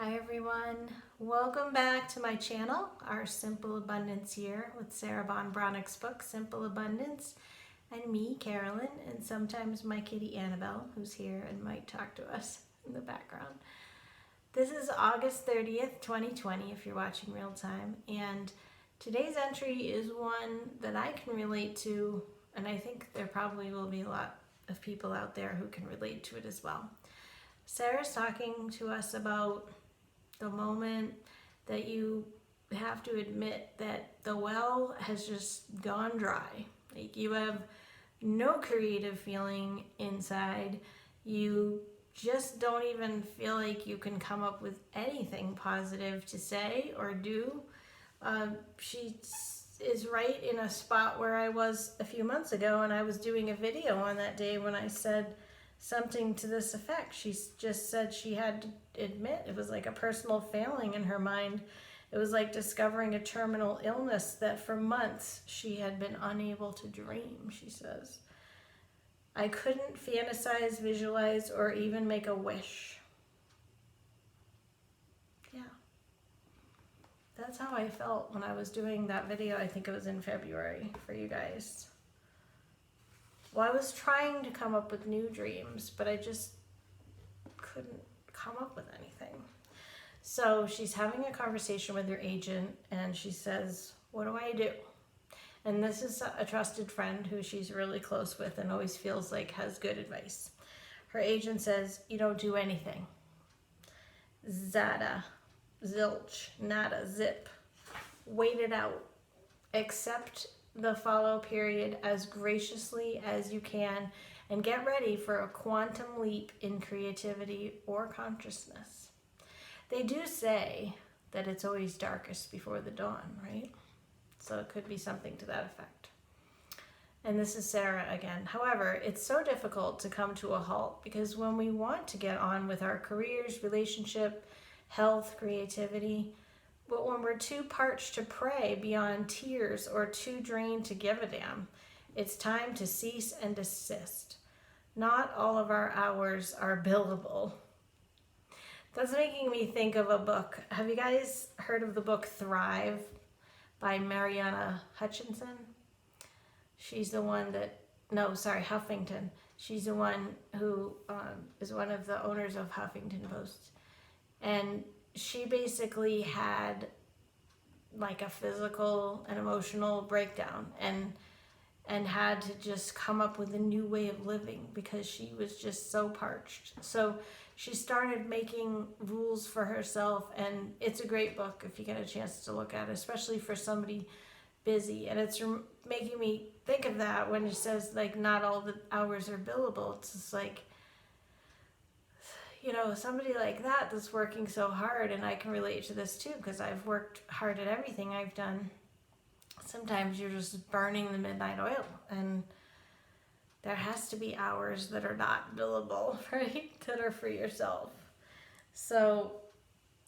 Hi everyone, welcome back to my channel, our Simple Abundance year with Sarah Ban Beathnach's book, Simple Abundance, and me, Carolyn, and sometimes my kitty Annabelle, who's here and might talk to us in the background. This is August 30th, 2020, if you're watching real time, and today's entry is one that I can relate to, and I think there probably will be a lot of people out there who can relate to it as well. Sarah's talking to us about the moment that you have to admit that the well has just gone dry. Like you have no creative feeling inside. You just don't even feel like you can come up with anything positive to say or do. She is right in a spot where I was a few months ago, and I was doing a video on that day when I said something to this effect. She just said she had to admit it was like a personal failing in her mind. It was like discovering a terminal illness that for months she had been unable to dream, she says. I couldn't fantasize, visualize, or even make a wish. Yeah. That's how I felt when I was doing that video. I think it was in February for you guys. Well, I was trying to come up with new dreams, but I just couldn't come up with anything. So she's having a conversation with her agent, and she says, what do I do? And this is a trusted friend who she's really close with and always feels like has good advice. Her agent says, you don't do anything. Zada, zilch, nada, zip. Wait it out. Accept the follow period as graciously as you can and get ready for a quantum leap in creativity or consciousness. They do say that it's always darkest before the dawn, right? So it could be something to that effect. And this is Sarah again. However, it's so difficult to come to a halt because when we want to get on with our careers, relationship, health, creativity, but when we're too parched to pray beyond tears or too drained to give a damn, it's time to cease and desist. Not all of our hours are billable. That's making me think of a book. Have you guys heard of the book Thrive by Mariana Hutchinson? She's the one that, Huffington. She's the one who is one of the owners of Huffington Post. And she basically had like a physical and emotional breakdown and had to just come up with a new way of living because she was just so parched. So she started making rules for herself, and it's a great book if you get a chance to look at it, especially for somebody busy. And it's making me think of that when it says like not all the hours are billable. It's just like, you know, somebody like that that's working so hard, and I can relate to this too because I've worked hard at everything I've done. Sometimes you're just burning the midnight oil, and there has to be hours that are not billable, right? That are for yourself. So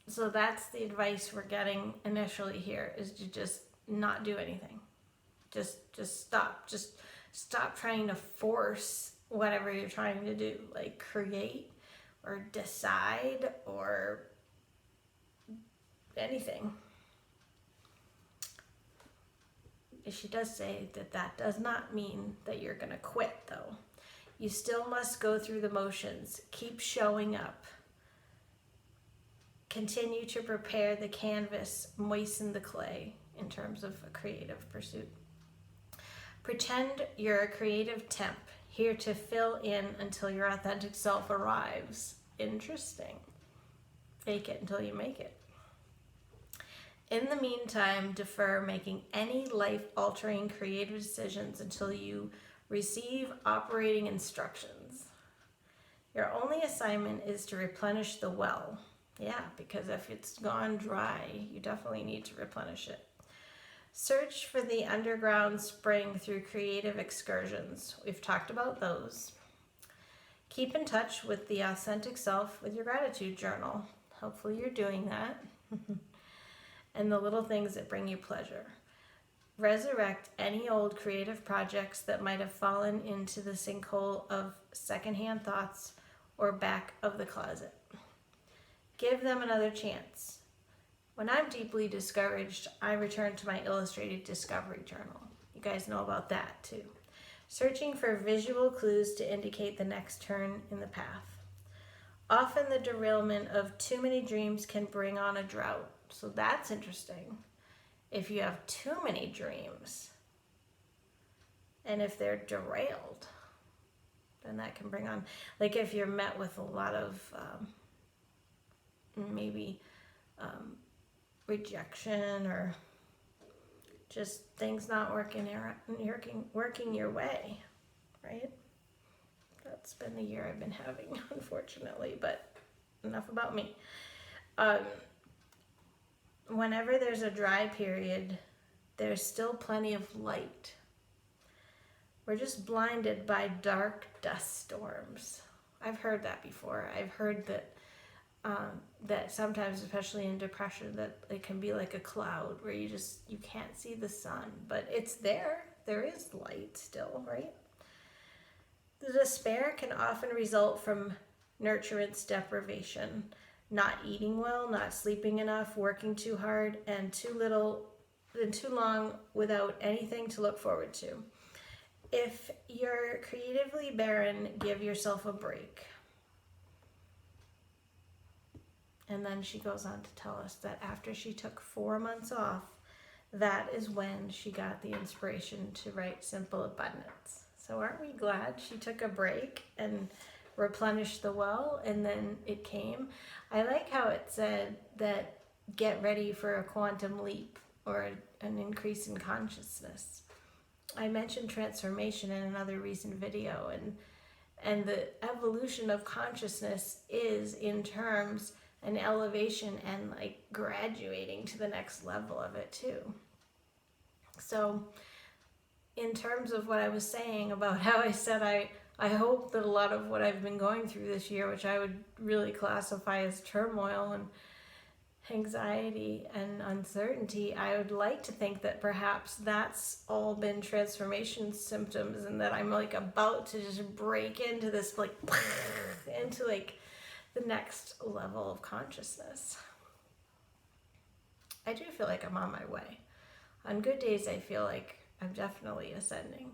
that's the advice we're getting initially here, is to just not do anything. Just stop. Just stop trying to force whatever you're trying to do, like create or decide or anything. She does say that that does not mean that you're going to quit, though. You still must go through the motions. Keep showing up. Continue to prepare the canvas, moisten the clay in terms of a creative pursuit. Pretend you're a creative temp, here to fill in until your authentic self arrives. Interesting. Fake it until you make it. In the meantime, defer making any life-altering creative decisions until you receive operating instructions. Your only assignment is to replenish the well. Yeah, because if it's gone dry, you definitely need to replenish it. Search for the underground spring through creative excursions. We've talked about those. Keep in touch with the authentic self with your gratitude journal. Hopefully you're doing that. And the little things that bring you pleasure. Resurrect any old creative projects that might have fallen into the sinkhole of secondhand thoughts or back of the closet. Give them another chance. When I'm deeply discouraged, I return to my illustrated discovery journal. You guys know about that too. Searching for visual clues to indicate the next turn in the path. Often the derailment of too many dreams can bring on a drought. So that's interesting. If you have too many dreams, and if they're derailed, then that can bring on, like if you're met with a lot of maybe rejection or just things not working your way, right? That's been the year I've been having, unfortunately, but enough about me. Whenever there's a dry period, there's still plenty of light. We're just blinded by dark dust storms. I've heard that before. I've heard that that sometimes, especially in depression, that it can be like a cloud where you can't see the sun, but it's there. There is light still, right? The despair can often result from nurturance deprivation, not eating well, not sleeping enough, working too hard, and too long without anything to look forward to. If you're creatively barren, give yourself a break. And then she goes on to tell us that after she took 4 months off, that is when she got the inspiration to write Simple Abundance. So aren't we glad she took a break and replenished the well, and then it came? I like how it said that get ready for a quantum leap or an increase in consciousness. I mentioned transformation in another recent video, and the evolution of consciousness is in terms an elevation and like graduating to the next level of it too. So in terms of what I was saying about how I said I hope that a lot of what I've been going through this year, which I would really classify as turmoil and anxiety and uncertainty, I would like to think that perhaps that's all been transformation symptoms, and that I'm like about to just break into this into the next level of consciousness. I do feel like I'm on my way. On good days, I feel like I'm definitely ascending,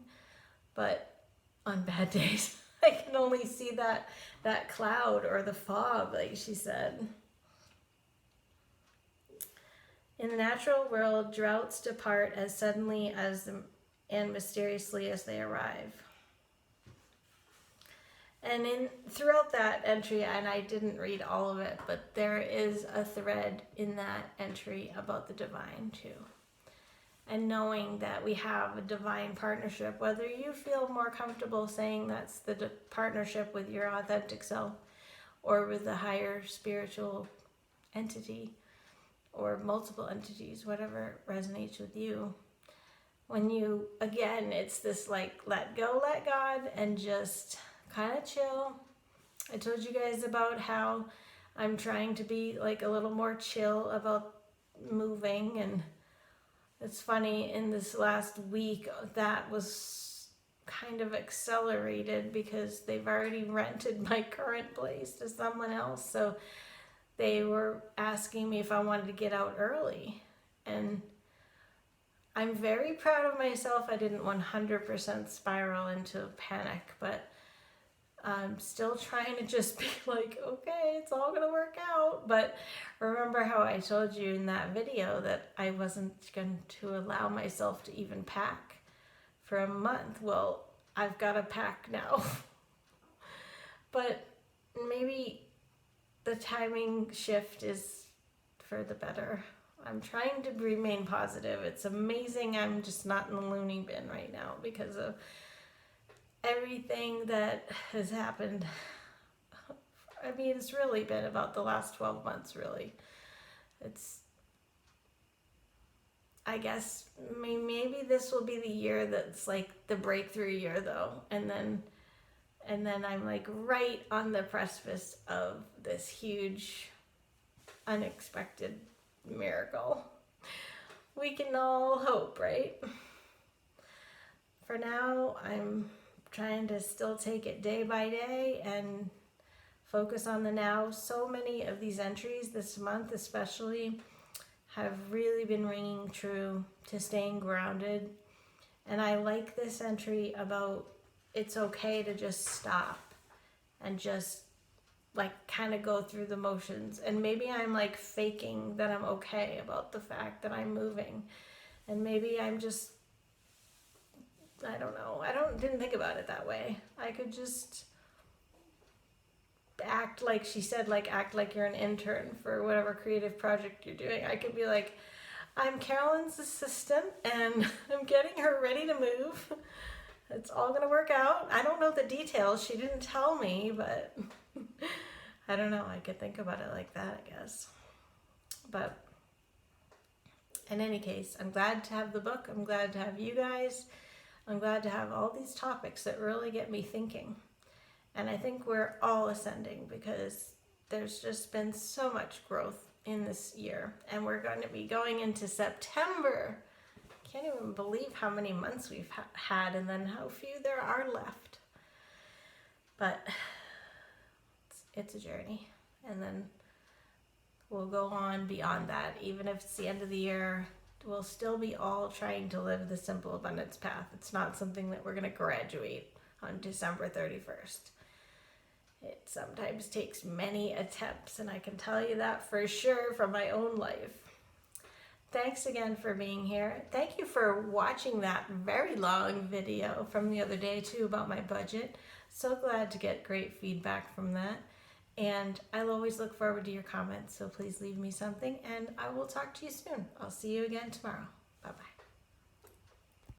but on bad days, I can only see that cloud or the fog, like she said. In the natural world, droughts depart as suddenly and mysteriously as they arrive. And throughout that entry, and I didn't read all of it, but there is a thread in that entry about the divine too. And knowing that we have a divine partnership, whether you feel more comfortable saying that's the partnership with your authentic self or with the higher spiritual entity or multiple entities, whatever resonates with you. When you, again, it's this like let go, let God, and just kind of chill. I told you guys about how I'm trying to be like a little more chill about moving, and it's funny, in this last week that was kind of accelerated because they've already rented my current place to someone else, so they were asking me if I wanted to get out early, and I'm very proud of myself. I didn't 100% spiral into panic, but I'm still trying to just be like, okay, it's all gonna work out. But remember how I told you in that video that I wasn't going to allow myself to even pack for a month? Well, I've got to pack now. But maybe the timing shift is for the better. I'm trying to remain positive. It's amazing I'm just not in the loony bin right now because of everything that has happened. I mean, it's really been about the last 12 months, really. I guess maybe this will be the year that's like the breakthrough year though. And then I'm like right on the precipice of this huge, unexpected miracle. We can all hope, right? For now, I'm trying to still take it day by day and Focus on the now. So many of these entries this month especially have really been ringing true to staying grounded. And I like this entry about it's okay to just stop and just like kind of go through the motions. And maybe I'm like faking that I'm okay about the fact that I'm moving. And maybe I'm just, I don't know. Didn't think about it that way. I could just act like she said, like act like you're an intern for whatever creative project you're doing. I could be like, I'm Carolyn's assistant and I'm getting her ready to move. It's all gonna work out. I don't know the details. She didn't tell me, but I don't know. I could think about it like that, I guess. But in any case, I'm glad to have the book. I'm glad to have you guys. I'm glad to have all these topics that really get me thinking. And I think we're all ascending because there's just been so much growth in this year. And we're going to be going into September. Can't even believe how many months we've had and then how few there are left. But it's a journey. And then we'll go on beyond that. Even if it's the end of the year, we'll still be all trying to live the simple abundance path. It's not something that we're going to graduate on December 31st. It sometimes takes many attempts, and I can tell you that for sure from my own life. Thanks again for being here. Thank you for watching that very long video from the other day too about my budget. So glad to get great feedback from that. And I'll always look forward to your comments, so please leave me something, and I will talk to you soon. I'll see you again tomorrow. Bye-bye.